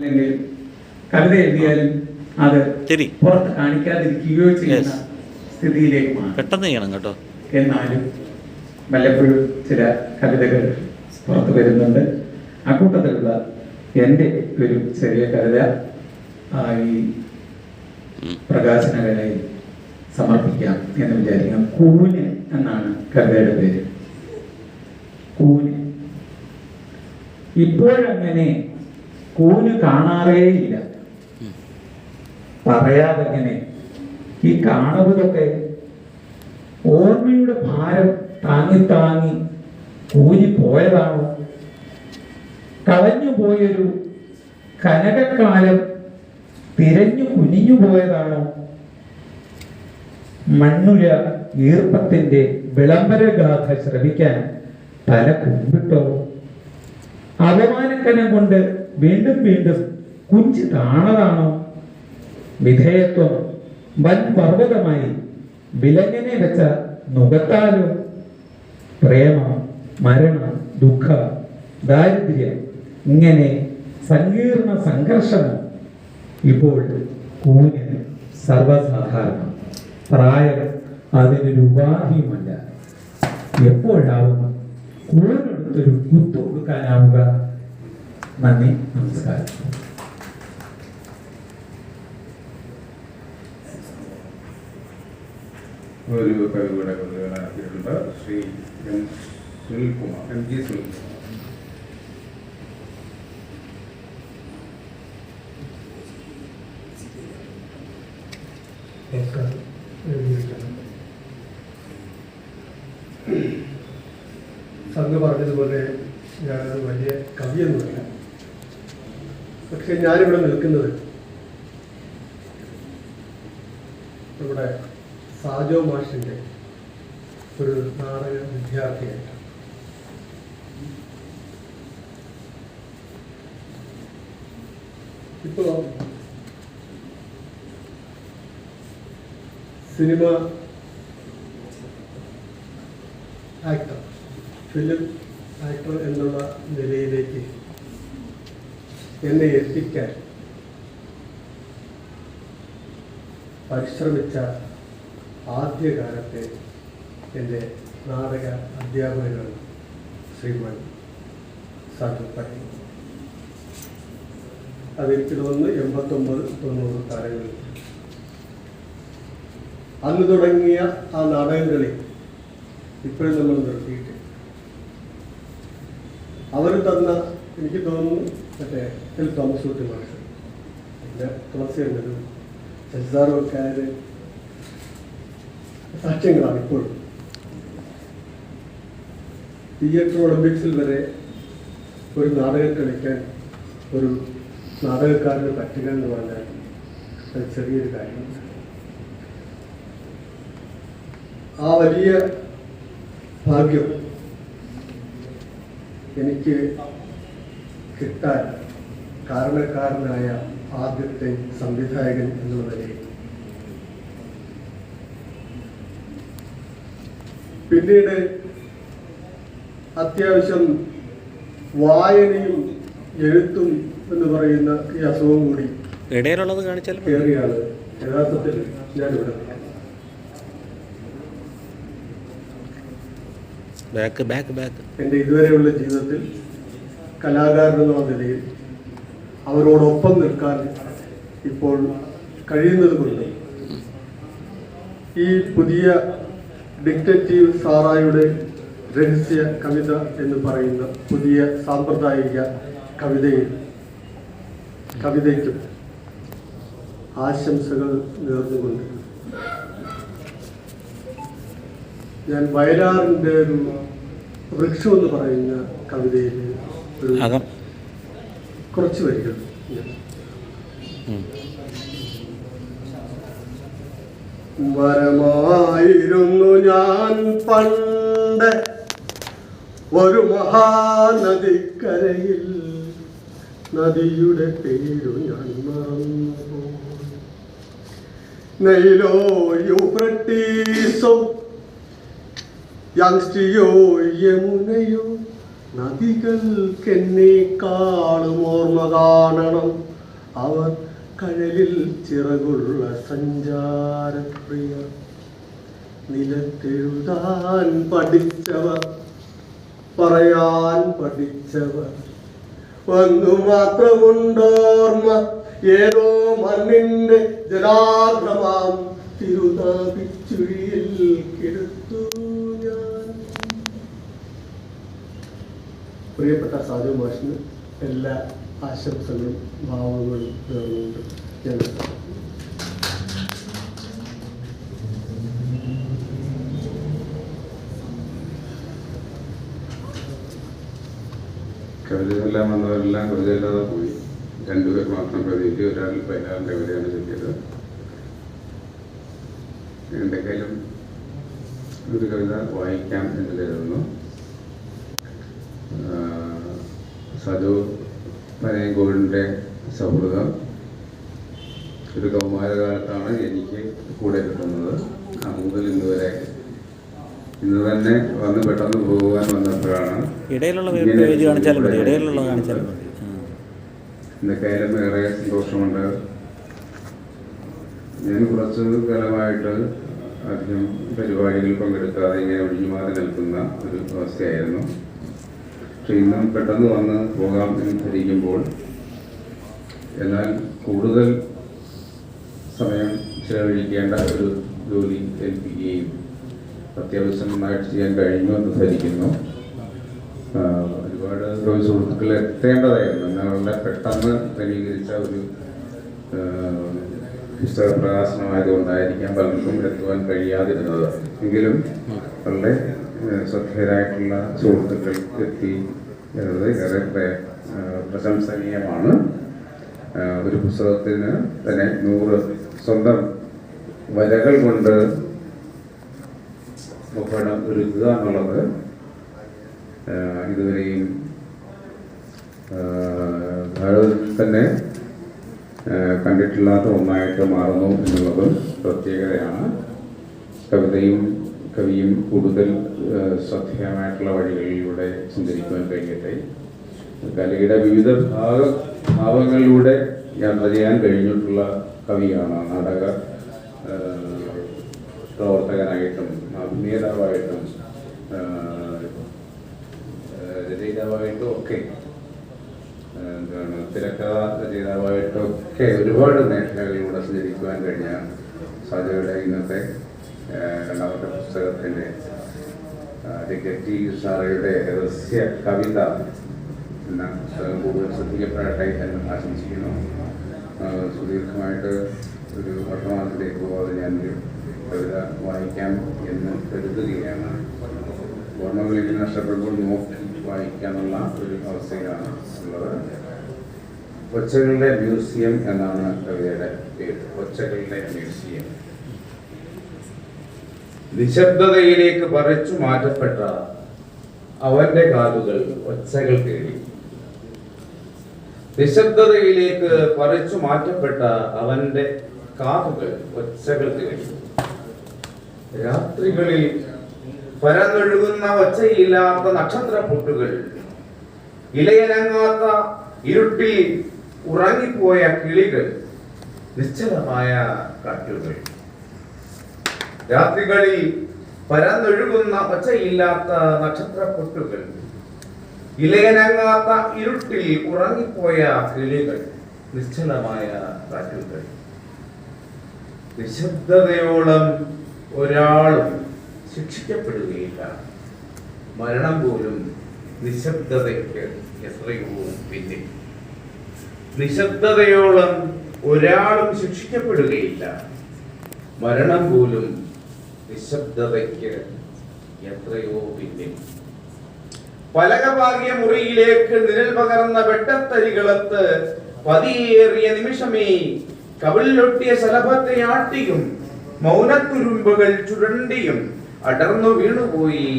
അല്ലെങ്കിൽ കവിത എഴുതിയാലും അത് പുറത്ത് കാണിക്കാതിരിക്കുകയോ ചെയ്യുന്ന സ്ഥിതിയിലേക്കുമാണ്. പെട്ടെന്ന് ചെയ്യണം കേട്ടോ. എന്നാലും വല്ലപ്പോഴും ചില കവിതകൾ പുറത്ത് വരുന്നുണ്ട്. അക്കൂട്ടത്തിലുള്ള എൻ്റെ ഒരു ചെറിയ കവിത ഈ പ്രകാശനവേളയിൽ സമർപ്പിക്കാം എന്ന് വിചാരിക്കാം. കൂന് എന്നാണ് കവിതയുടെ പേര്. കൂന്. ഇപ്പോഴങ്ങനെ കൂന് കാണാറേയില്ല. പറയാതെങ്ങനെ ഈ കാണുന്നതൊക്കെ ഓർമ്മയുടെ ഭാരം താങ്ങി താങ്ങി കൂനി പോയതാണോ? കളഞ്ഞു പോയൊരു കനകക്കാലം തിരഞ്ഞു കുനിഞ്ഞു പോയതാണോ? മണ്ണുല ഈർപ്പത്തിന്റെ വിളംബരഗാഥ ശ്രവിക്കാൻ തല കുമ്പിട്ടോ? അപമാനക്കനം കൊണ്ട് വീണ്ടും വീണ്ടും കുഞ്ചി താണതാണോ? വിധേയത്വം വൻ പർവ്വതമായി വിലങ്ങനെ വെച്ച നുകത്താലോ? പ്രേമം, മരണം, ദുഃഖ, ദാരിദ്ര്യം, ഇങ്ങനെ സങ്കീർണ സംഘർഷമോ? ഇപ്പോൾ കൂന് സർവസാധാരണം. പ്രായം അതിനൊരു ഉപാധിയുമല്ല. എപ്പോഴാവും കൂനെടുത്തൊരു കുത്തു കൊടുക്കാനാവുക? നന്ദി, നമസ്കാരം. ഒരു കവിതയുടെ കവിതകളാക്കിയിട്ടുണ്ട് Shri M Sunilkumar, M G Sunilkumar. സംഘ പറഞ്ഞതുപോലെ ഞാനത് വലിയ കവിയൊന്നുമല്ല. പക്ഷെ ഞാനിവിടെ നിൽക്കുന്നത് നമ്മുടെ സാജോ മാഷിൻ്റെ ഒരു നാടക വിദ്യാർത്ഥിയായിട്ടാണ്. ഇപ്പോൾ സിനിമ ആക്ടർ, ഫിലിം ആക്ടർ എന്നുള്ള നിലയിലേക്ക് എന്നെ എത്തിക്കാൻ പരിശ്രമിച്ച ആദ്യകാലത്തെ എൻ്റെ നാടക അധ്യാപകനാണ് ശ്രീമാൻ സാജു പട്ടി. അതെനിക്ക് തോന്നുന്നു 89-90 കാലങ്ങളിൽ അന്ന് തുടങ്ങിയ ആ നാടകങ്ങളിൽ ഇപ്പോഴും നമ്മൾ നിർത്തിയിട്ട് അവർ തന്ന, എനിക്ക് തോന്നുന്നു മറ്റേ എൽ തോമസ് കുട്ടി മാഷ്, പിന്നെ തുളസി എന്നതും ശശിസാറുമൊക്കെ സാക്ഷ്യങ്ങളാണ്. ഇപ്പോഴും തിയേറ്റർ ഒളിമ്പിക്സിൽ വരെ ഒരു നാടകം കളിക്കാൻ ഒരു നാടകക്കാരന് പറ്റുക എന്ന് പറഞ്ഞാൽ അത് ചെറിയൊരു കാര്യമാണ്. ആ വലിയ ഭാഗ്യം എനിക്ക് കിട്ടാൻ കാരണക്കാരനായ ആദ്യത്തെ സംവിധായകൻ എന്നുള്ള നിലയിൽ, പിന്നീട് അത്യാവശ്യം വായനയും എഴുത്തും എന്ന് പറയുന്ന ഈ അസുഖം കൂടി കയറിയാണ് യഥാർത്ഥത്തിൽ ഞാനിവിടെ. എൻ്റെ ഇതുവരെയുള്ള ജീവിതത്തിൽ കലാകാരൻ എന്നുള്ള നിലയിൽ അവരോടൊപ്പം നിൽക്കാൻ ഇപ്പോൾ കഴിയുന്നത് കൊണ്ട് ഈ പുതിയ ഡിക്റ്റേറ്റീവ് സാറായുടെ രഹസ്യ കവിത എന്ന് പറയുന്ന പുതിയ സാമ്പ്രദായിക കവിതയ്ക്കും ആശംസകൾ നേർന്നുകൊണ്ട് ഞാൻ വയലാറിൻ്റെ ഒരു വൃക്ഷം എന്ന് പറയുന്ന കവിതയിൽ കുറച്ച് വരികൾ. വരമായിരുന്നു ഞാൻ പണ്ട് ഒരു മഹാനദിക്കരയിൽ, നദിയുടെ പേരു ഞാൻ മറന്നു. നൈലോ യൂഫ്രട്ടീസോ യങ്സ്റ്റിയോ യമുനയോ നദികൾക്കെന്നേക്കാളും ഓർമ്മ കാണണം. അവർ കഴലിൽ ചിറകുള്ള സഞ്ചാരപ്രിയ, നിലത്തെഴുതാൻ പഠിച്ചവർ, പറയാൻ പഠിച്ചവർ, വന്നു മാത്രമുണ്ടോർമ്മ ഏതോ മണ്ണിന്റെ ജലാർദ്രമാം തിരുനാഭിച്ചുഴിയിൽ കിടത്തു ഞാൻ. പ്രിയപ്പെട്ട സാജു മാഷിന് എല്ലാ ആശംസകളും ഭാവങ്ങളും നേർന്നുകൊണ്ട് ഞാൻ കവിതയെല്ലാം വന്നവരെല്ലാം കവിതയില്ലാതെ പോയി. രണ്ടുപേർ മാത്രം കവിതയിൽ, ഒരാൾ 16 കവിതയാണ് ചൊല്ലിയത്. എൻ്റെ കയ്യിലും ഒരു കവിത വായിക്കാം എന്ന് കരുതുന്നു. സജു പനയങ്കോടിൻ്റെ സൗഹൃദം ഒരു കൗമാരകാലത്താണ് എനിക്ക് കൂടെ കിട്ടുന്നത്. മുതൽ ഇന്ന് വരെ, ഇന്ന് തന്നെ വന്ന് പെട്ടെന്ന് പോകുവാൻ വന്നപ്പോഴാണ് എന്തൊക്കെയായാലും ഏറെ സന്തോഷമുണ്ട്. ഞാൻ കുറച്ച് കാലമായിട്ട് അധികം പരിപാടികളിൽ പങ്കെടുക്കാതെ ഇങ്ങനെ ഒഴിഞ്ഞു മാറി നിൽക്കുന്ന ഒരു അവസ്ഥയായിരുന്നു. പക്ഷെ ഇന്നും പെട്ടെന്ന് വന്ന് പോകാം എന്ന് ധരിക്കുമ്പോൾ, എന്നാൽ കൂടുതൽ സമയം ചെലവഴിക്കേണ്ട ഒരു ജോലി ഏൽപ്പിക്കുകയും അത്യാവശ്യം നന്നായിട്ട് ചെയ്യാൻ കഴിഞ്ഞു എന്ന് ധരിക്കുന്നു. ഒരുപാട് സുഹൃത്തുക്കൾ എത്തേണ്ടതായിരുന്നു. എന്നാൽ വളരെ പെട്ടെന്ന് ക്രമീകരിച്ച ഒരു പുസ്തക പ്രകാശനമായതുകൊണ്ടായിരിക്കാം പലർക്കും എത്തുവാൻ കഴിയാതിരുന്നത്. എങ്കിലും വളരെ ശ്രദ്ധേയരായിട്ടുള്ള സുഹൃത്തുക്കൾ എത്തി എന്നത് ഏറെ പ്രശംസനീയമാണ്. ഒരു പുസ്തകത്തിന് തന്നെ 100 സ്വന്തം വരകൾ കൊണ്ട് മുഖപടം ഒരുക്കുക എന്നുള്ളത് ഇതുവരെയും ഭാരതത്തിൽ തന്നെ കണ്ടിട്ടില്ലാത്ത ഒന്നായിട്ട് മാറുന്നു എന്നുള്ളതും പ്രത്യേകതയാണ്. കവിയും കൂടുതൽ ശ്രദ്ധേയമായിട്ടുള്ള വഴികളിലൂടെ സഞ്ചരിക്കുവാൻ കഴിയട്ടെ. കലയുടെ വിവിധ ഭാവങ്ങളിലൂടെ യാത്ര ചെയ്യാൻ കഴിഞ്ഞിട്ടുള്ള കവിയാണ്. നാടക പ്രവർത്തകനായിട്ടും അഭിനേതാവായിട്ടും രചയിതാവായിട്ടും ഒക്കെ, തിരക്കഥ രചയിതാവായിട്ടും ഒക്കെ ഒരുപാട് മേഖലകളിലൂടെ സഞ്ചരിക്കുവാൻ കഴിഞ്ഞ സാജയുടെ ഇന്നത്തെ രണ്ടാമത്തെ പുസ്തകത്തിൻ്റെ ഡിറ്റക്റ്റീവ് സാറയുടെ രഹസ്യ കവിത എന്ന പുസ്തകം കൂടുതൽ ശ്രദ്ധിക്കപ്പെടട്ടെ എന്ന് ആശംസിക്കുന്നു. സുദീർഘമായിട്ട് ഒരു വർത്തമാനത്തിലേക്ക് പോകാതെ ഞാനൊരു കവിത വായിക്കാം എന്ന് കരുതുകയാണ്. ഓർമ്മകളിൽ നഷ്ടപ്പെടുമ്പോൾ നോക്കി വായിക്കാനുള്ള ഒരു അവസ്ഥയിലാണ് ഉള്ളത്. ഒച്ചകളുടെ മ്യൂസിയം എന്നാണ് കവിതയുടെ പേര്. ഒച്ചകളുടെ മ്യൂസിയം. നിശബ്ദതയിലേക്ക് പറിച്ചു മാറ്റപ്പെട്ട അവന്റെ കാതുകൾ ഒച്ചകൾ തേടി. നിശബ്ദതയിലേക്ക് പറിച്ചു മാറ്റപ്പെട്ട അവന്റെ കാതുകൾ ഒച്ചകൾ തേടി. രാത്രികളിൽ പരന്നൊഴുകുന്ന ഒച്ചയില്ലാത്ത നക്ഷത്രപ്പൊട്ടുകൾ, ഇലയനങ്ങാത്ത ഇരുട്ടിൽ ഉറങ്ങിപ്പോയ കിളികൾ, നിശ്ചലമായ കാറ്റുകൾ. രാത്രികളിൽ പരന്നൊഴുകുന്ന ഒച്ചയില്ലാത്ത നക്ഷത്രപ്പൊട്ടുകൾ, ഇലയനങ്ങാത്ത ഇരുട്ടിൽ ഉറങ്ങിപ്പോയ കിളികൾ, നിശ്ചലമായ കാറ്റുകൾ. നിശബ്ദതയോളം ഒരാളും ശിക്ഷിക്കപ്പെടുകയില്ല. മരണം പോലും നിശബ്ദതയ്ക്ക് എത്രയോ പിന്നിൽ. നിശബ്ദതയോളം ഒരാളും ശിക്ഷിക്കപ്പെടുകയില്ല. മരണം പോലും നിശബ്ദതയ്ക്ക് എത്രയോ പിന്നിൽ. പലകപാകിയ മുറിയിലേക്ക് നിഴൽ പകർന്ന വെട്ടത്തരികളത്ത് പതിയേറിയ നിമിഷമേ കവിളിലൊട്ടിയ ശലഭത്തെ ആട്ടിയും മൗനത്തുരുമ്പുകൾ ചുരണ്ടിയും അടർന്നു വീണുപോയി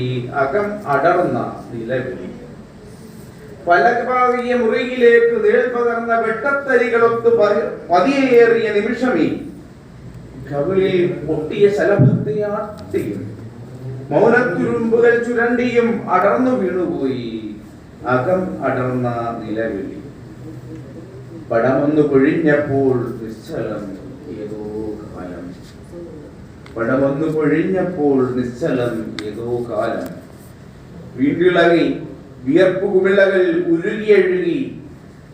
അകം അടർന്ന നിലവിളി. പലകപാകിയ മുറിയിലേക്ക് നിഴൽ പകർന്ന വെട്ടത്തരികളൊത്ത് പതിയേറിയ നിമിഷമേ കവിളിൽ പൊട്ടിയ ശലഭത്തെ ആട്ടിയും മൗനത്തുരുമ്പുകൾ ചുരണ്ടിയും അടർന്നു വീണുപോയി അകം അടർന്ന നിലവിളി. പടമൊന്നു പൊഴിഞ്ഞപ്പോൾ നിശ്ചലം ഏതോ കാലം. പടമൊന്നു പൊഴിഞ്ഞപ്പോൾ നിശ്ചലം ഏതോ കാലം. വീണ്ടിളകി വിയർപ്പു കുമിളകൾ ഉരുകിയഴുകി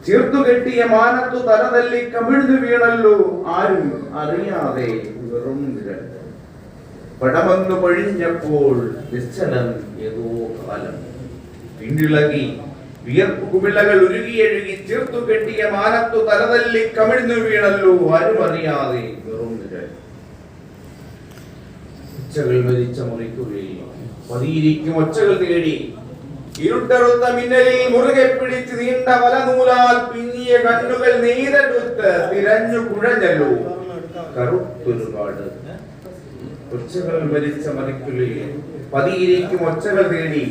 ചേർത്തു കെട്ടിയ മാനത്തു തലതല്ലി കമിഴ്ന്നു വീണല്ലോ ആരും അറിയാതെ വെറും നിഴൽ. പടമൊന്നു പൊഴിഞ്ഞപ്പോൾ നിശ്ചലം ഏതോ കാലം. വീണ്ടിളകി വിയർപ്പു കുമിളകൾ ഉരുകിയഴുകി ചേർത്തു കെട്ടിയ മാനത്തു തലതല്ലി കമിഴ്ന്നു വീണല്ലോ ആരും അറിയാതെ വെറും നിഴൽ. ഒച്ചകൾ മരിച്ച മുറിക്കുള്ളിൽ പതിയിരിക്കും ഒച്ചകൾ തേടി ഇരുട്ടറുത്ത മിന്നലിൽ മുറുകെ പിടിച്ച് നീണ്ട വലനൂലാൽ പിന്നിയ കണ്ണുകൾ നെയ്തെടുത്ത് തിരഞ്ഞു കുഴഞ്ഞല്ലോ കറുത്തൊരുപാട്. ഒച്ചകൾ മരിച്ച മറിക്കുള്ളിൽ പതിയിരിക്കും ഒച്ചകൾ തേടി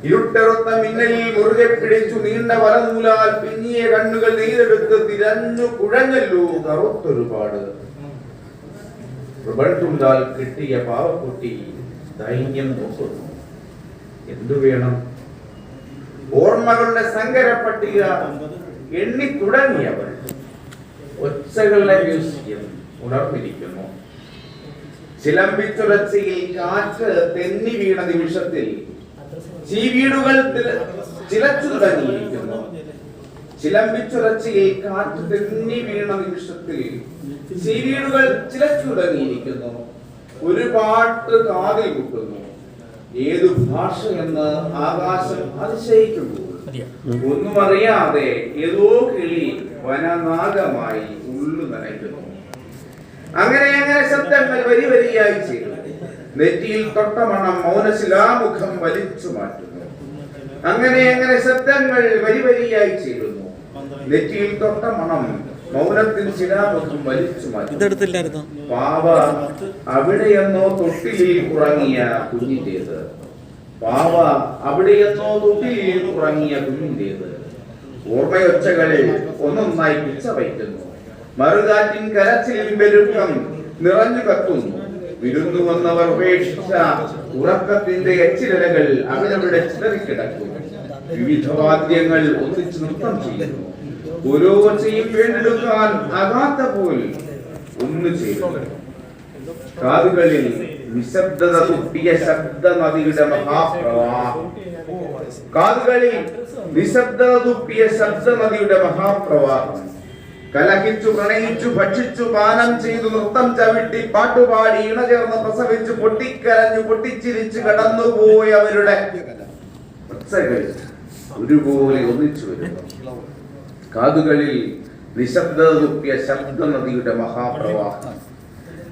ഇരുട്ടറുത്ത മിന്നലിൽ മുറുകെ പിടിച്ചു നീണ്ട വലനൂലാൽ പിന്നിയ കണ്ണുകൾ നെയ്തെടുത്ത് തിരഞ്ഞു കുഴഞ്ഞല്ലോ കറുത്തൊരുപാട്. ാൽ കിട്ടിയ പാവക്കുട്ടി ദൈന്യം നോക്കുന്നു. എന്തു വേണം? ഓർമ്മകളുടെ സങ്കര പട്ടിക എണ്ണി തുടങ്ങിയവൾ ഒച്ചകളുടെ മ്യൂസിയം ഉണർന്നിരിക്കുന്നു. ചിലമ്പിച്ചുറച്ചയിൽ കാറ്റ് തെന്നി വീണ നിമിഷത്തിൽ ചീവീടുകൾ ചിലച്ചു തുടങ്ങിയിരിക്കുന്നു. ചിലമ്പിച്ചുറച്ചയിൽ കാറ്റ് തെന്നി വീണ നിമിഷത്തിൽ ചീവീടുകൾ ചിലച്ചു തുടങ്ങിയിരിക്കുന്നു. ഒരു പാട്ട് കാതിൽ മുട്ടുന്നു. ഏതു ഭാഷയെന്ന് ആകാശം അതിശയിക്കുന്നു. ഒന്നും അറിയാതെ ഏതോ കിളി വനനാഗമായി ഉള്ളു നനയ്ക്കുന്നു. അങ്ങനെ അങ്ങനെ ശബ്ദങ്ങൾ വരി വരിയായി ചേരുന്നു. നെറ്റിയിൽ തൊട്ടമണം മൗനശിലാമുഖം വലിച്ചു മാറ്റുന്നു. അങ്ങനെ അങ്ങനെ ശബ്ദങ്ങൾ വരി വരിയായി ചേരുന്നു. നെറ്റിയിൽ തൊട്ടമണം മൗനത്തിൽ ശിലാമുഖം വലിച്ചു മാറ്റുന്നു. പാവ അവിടെയെന്നോ തൊട്ടിലിൽ ഉറങ്ങിയ കുഞ്ഞിന്റേത്. പാവ അവിടെയെന്നോ തൊട്ടിലിൽ ഉറങ്ങിയ കുഞ്ഞിന്റേത്. ഓർമ്മയൊച്ചകളിൽ ഒന്നൊന്നായി പിച്ച വയ്ക്കുന്നു. മറുകാറ്റിൻ കരച്ചിലിൽ പെരുക്കം നിറഞ്ഞു കത്തുന്നു. വിരുന്നു വന്നവർ ഉപേക്ഷിച്ച ഉറക്കത്തിന്റെ എച്ചിലകൾ അവരവിടെ ചിതറിക്കിടക്കുന്നു. വിവിധ വാദ്യങ്ങൾ ഒന്നിച്ച് നൃത്തം ചെയ്യുന്നു. ഓരോ ഒച്ചയും വീണ്ടെടുക്കാൻ ആകാത്ത പോൽ ഒന്ന് ചെയ്യുന്നു. കാതുകളിൽ നിശബ്ദത തുപ്പിയ ശബ്ദ നദിയുടെ മഹാപ്രവാഹം. കാതുകളിൽ നിശബ്ദത തുപ്പിയ ശബ്ദ നദിയുടെ മഹാപ്രവാഹം. കലഹിച്ചു പ്രണയിച്ചു ഭക്ഷിച്ചു പാനം ചെയ്തു നൃത്തം ചവിട്ടി പാട്ടുപാടി ഇണചേർന്ന് പ്രസവിച്ചു പൊട്ടിക്കരഞ്ഞു പൊട്ടിച്ചിരിച്ചു കടന്നുപോയവരുടെ ഒച്ചകൾ ഒരുപോലെ ഒന്നിച്ചു വരുന്നു. കാതുകളിൽ നിശബ്ദത തുപ്പിയ ശബ്ദ നദിയുടെ മഹാപ്രവാഹം.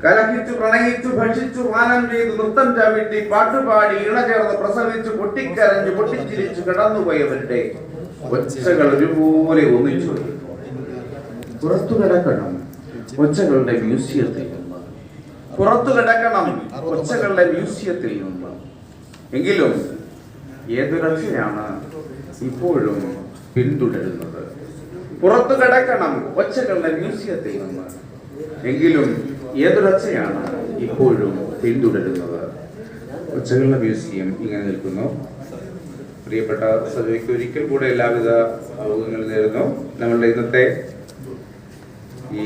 കലഹിച്ചു പ്രണയിച്ചു ഭക്ഷിച്ചു പാനം ചെയ്തു നൃത്തം ചവിട്ടി പാട്ടുപാടി ഇണചേർന്ന് പ്രസവിച്ചു പൊട്ടിക്കരഞ്ഞു പൊട്ടിച്ചിരിച്ചു കടന്നുപോയവരുടെ ഒച്ചകൾ ഒരുപോലെ ഒന്നിച്ചു വരുന്നു. പുറത്തു കിടക്കണം ഒച്ചകളുടെ മ്യൂസിയത്തിൽ നിന്ന്. പുറത്തു കിടക്കണം ഒച്ചകളുടെ മ്യൂസിയത്തിൽ നിന്ന്. എങ്കിലും ഏതൊരൊച്ചയാണ് ഇപ്പോഴും പിന്തുടരുന്നത്? പുറത്തു കിടക്കണം ഒച്ചകളുടെ മ്യൂസിയത്തിൽ നിന്ന്. എങ്കിലും ഏതൊരൊച്ചയാണ് ഇപ്പോഴും പിന്തുടരുന്നത്? ഒച്ചകളുടെ മ്യൂസിയം ഇങ്ങനെ നിൽക്കുന്നു. പ്രിയപ്പെട്ട സജയ്ക്ക് ഒരിക്കൽ കൂടെ എല്ലാവിധ ഭാവുകങ്ങളും നേരുന്നു. നമ്മളുടെ ഇന്നത്തെ ഈ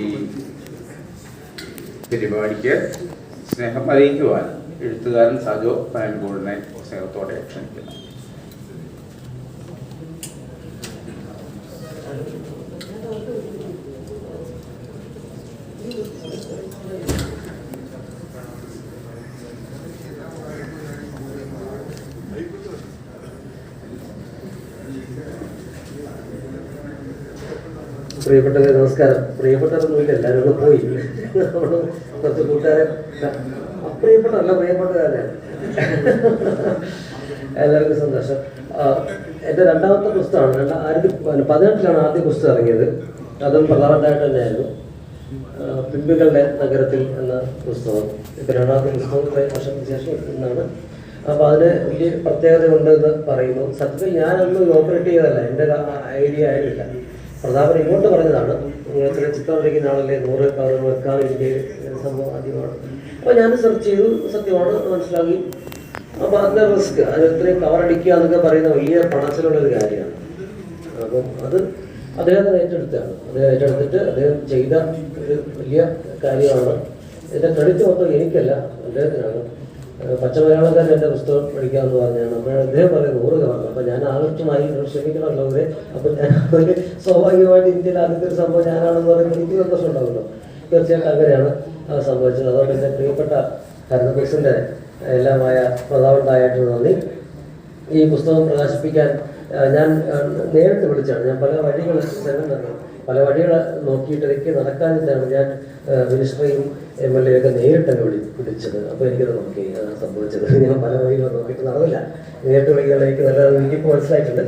പരിപാടിക്ക് സ്നേഹം അറിയിക്കുവാൻ എഴുത്തുകാരൻ സാജോ പാൻഗോളിനെ സ്നേഹത്തോടെ ക്ഷണിക്കുന്നു. പ്രിയപ്പെട്ടവരെ നമസ്കാരം. പ്രിയപ്പെട്ടവരൊന്നുമില്ല, എല്ലാവരും കൂടെ പോയി. നമ്മൾ കുറച്ച് കൂട്ടുകാരെ അപ്രിയപ്പെട്ടല്ല, പ്രിയപ്പെട്ടവരല്ലേ. എല്ലാവർക്കും സന്തോഷം. എൻ്റെ രണ്ടാമത്തെ പുസ്തകമാണ്. 2018 ആദ്യ പുസ്തകം ഇറങ്ങിയത്. അതും പ്രധാനമായിട്ട് തന്നെയായിരുന്നു. പിമ്പുകളുടെ നഗരത്തിൽ എന്ന പുസ്തകം. ഇപ്പം രണ്ടാമത്തെ പുസ്തകം കുറേ വർഷത്തിന് ശേഷം എന്നാണ്. അപ്പോൾ അതിന് വലിയ പ്രത്യേകത ഉണ്ടെന്ന് പറയുന്നു. സത്യത്തിൽ ഞാനൊന്നും ഓപ്പറേറ്റ് ചെയ്തതല്ല, എൻ്റെ ഐഡിയ ആയിട്ടില്ല. പ്രതാപൻ ഇങ്ങോട്ട് പറഞ്ഞതാണ്, ഇത്ര ചിത്രം വരയ്ക്കുന്ന ആളല്ലേ 100 വെക്കാൻ എനിക്ക് സംഭവം ആദ്യമാണ്. അപ്പോൾ ഞാൻ സെർച്ച് ചെയ്തു, സത്യമാണ് മനസ്സിലാക്കി. അപ്പോൾ അതിൻ്റെ റിസ്ക്, അത് ഇത്രയും കവറടിക്കുക എന്നൊക്കെ പറയുന്ന വലിയ പണച്ചിലുള്ളൊരു കാര്യമാണ്. അപ്പം അത് അദ്ദേഹത്തിന് ഏറ്റെടുത്തതാണ്. അദ്ദേഹം ഏറ്റെടുത്തിട്ട് അദ്ദേഹം ചെയ്ത ഒരു വലിയ കാര്യമാണ്. ഇതിൻ്റെ ക്രെഡിറ്റ് മൊത്തം എനിക്കല്ല, അദ്ദേഹത്തിനാണ്. പച്ചമലയാളക്കാരൻ എൻ്റെ പുസ്തകം പഠിക്കാമെന്ന് പറഞ്ഞാണ്. അപ്പോൾ അദ്ദേഹം പറയുന്നത് 100 കവർ. അപ്പോൾ ഞാൻ ആകർഷമായി ക്ഷമിക്കണമല്ലോ അവരെ. അപ്പോൾ ഞാൻ അതിൽ സ്വാഭാവികമായിട്ട് ഇന്ത്യയിൽ ആദ്യത്തെ ഒരു സംഭവം ഞാനാണെന്ന് പറയുമ്പോൾ എനിക്ക് സന്തോഷം ഉണ്ടാവുമല്ലോ. തീർച്ചയായിട്ടും അങ്ങനെയാണ് സംഭവിച്ചത്. അതുകൊണ്ട് എൻ്റെ പ്രിയപ്പെട്ട ഹരിതബോക്സിൻ്റെ എല്ലാമായ പ്രതാപണ്ടായിട്ട് നന്ദി. ഈ പുസ്തകം പ്രകാശിപ്പിക്കാൻ ഞാൻ നേരിട്ട് വിളിച്ചാണ്. ഞാൻ പല വഴികൾ നോക്കിയിട്ട് എനിക്ക് നടക്കാതിട്ടാണ് ഞാൻ മിനിസ്റ്ററെയും MLA ഒക്കെ നേരിട്ടങ്ങ് വിളിച്ചത്. അപ്പോൾ എനിക്കത് നോക്കി സംഭവിച്ചത്. ഞാൻ പല വഴികൾ നോക്കിയിട്ട് നടന്നില്ല. നേരിട്ട് വിളിക്കാനായിട്ട് നല്ലത് എനിക്കിപ്പോൾ മനസ്സിലായിട്ടുണ്ട്.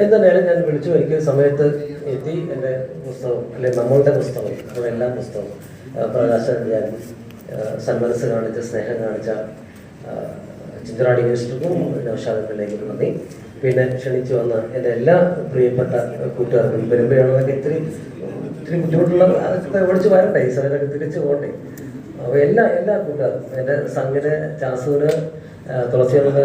എന്തായാലും ഞാൻ വിളിച്ചു. എനിക്ക് സമയത്ത് എത്തി. എൻ്റെ പുസ്തകം അല്ലെങ്കിൽ നമ്മളുടെ പുസ്തകം, നമ്മുടെ എല്ലാ പുസ്തകവും പ്രകാശനം ചെയ്യാൻ സന്മനസ് കാണിച്ച, സ്നേഹം കാണിച്ച ചിന്തറാടി മിനിസ്റ്റർക്കും നൗഷാദിലേക്കും നന്ദി. പിന്നെ ക്ഷണിച്ചു വന്ന എൻ്റെ എല്ലാ പ്രിയപ്പെട്ട കൂട്ടുകാർക്കും, വരുമ്പോഴാണെന്നൊക്കെ ഇത്തിരി ബുദ്ധിമുട്ടുള്ള വിളിച്ച് വരണ്ടേ, ഈ സമയത്തൊക്കെ തിരിച്ചു പോകണ്ടേ. അപ്പോൾ എല്ലാ കൂട്ടുകാർക്കും, എൻ്റെ സംഘിന്, ചാസുവിന്, തുളസിയമ്മന്,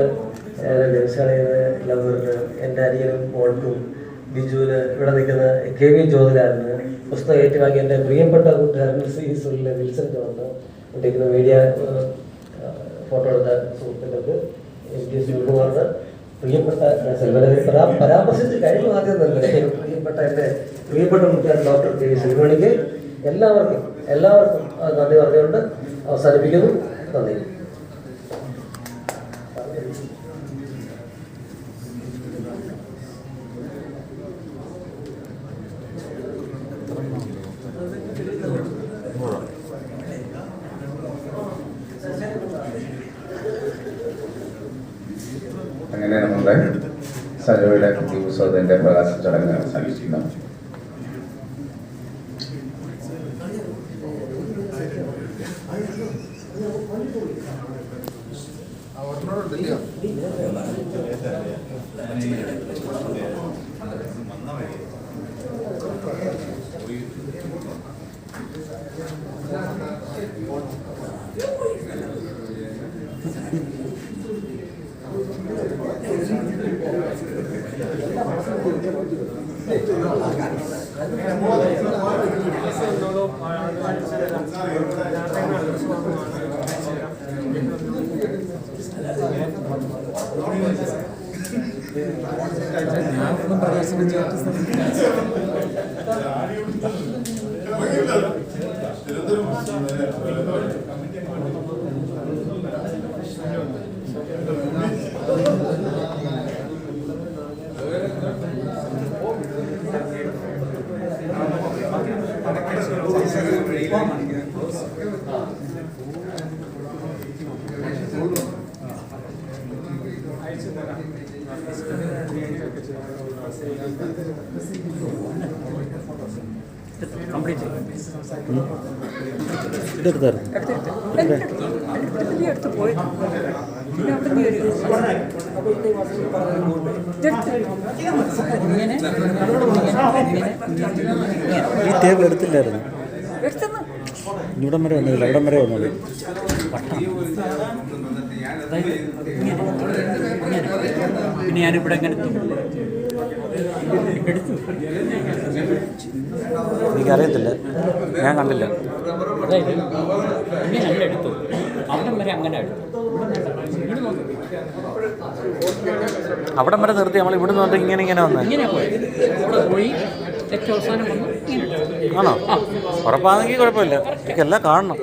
ജംഷാളിന്, ലവറിന്, എൻ്റെ അനിയനും മോൾക്കും, ബിജുവിന്, ഇവിടെ നിൽക്കുന്ന KV ജ്യോതിലാലിന്, പുസ്തകം ഏറ്റുവാങ്ങി എൻ്റെ പ്രിയപ്പെട്ട കൂട്ടുകാരൻ സുനിൽ വിൽസൺ ജോണ്, ഇരിക്കുന്ന മീഡിയ ഫോട്ടോ എടുത്ത സുഹൃത്തുക്കൾക്ക്, MT സുനിൽകുമാറിന്, പ്രിയപ്പെട്ട പരാമർശിച്ച് കഴിഞ്ഞു ആദ്യം തന്നെ പ്രിയപ്പെട്ട എൻ്റെ പ്രിയപ്പെട്ട കൂട്ടുകാരൻ ഡോക്ടർ KV ശിവമണിക്ക് എല്ലാവർക്കും നന്ദി പറഞ്ഞുകൊണ്ട് അവസാനിപ്പിക്കുന്നു. നന്ദി. അങ്ങനെ നമ്മുടെ സജോയുടെ ഈ പുസ്തകത്തിൻ്റെ പ്രകാശന ചടങ്ങ് അവസാനിക്കുന്നു. എടുത്ത് പോയി പിന്നെ അവിടെ നീ ഒരു ഈ ടേബിൾ എടുത്തില്ലായിരുന്നു. എടുത്തെന്ന് ഇവിടം വരെ വന്നില്ല, അവിടം വരെ വന്നത്. പിന്നെ ഞാനിവിടെ എങ്ങനെ എടുത്തു എനിക്കറിയത്തില്ല, ഞാൻ കണ്ടില്ല. അതായത് ഇങ്ങനെ അങ്ങനെ എടുത്തു, അവിടം വരെ അങ്ങനെ എടുത്തു. അവിടം വരെ നിർത്തി നമ്മൾ ഇവിടെ നിന്ന് ഇങ്ങനെ വന്നത്. ഇങ്ങനെ പോയി അവിടെ പോയി ഏറ്റവും അവസാനം വന്നു ഇങ്ങനെ. ആണോ? ഉറപ്പാണെങ്കിൽ കുഴപ്പമില്ല, എനിക്കെല്ലാം കാണണം.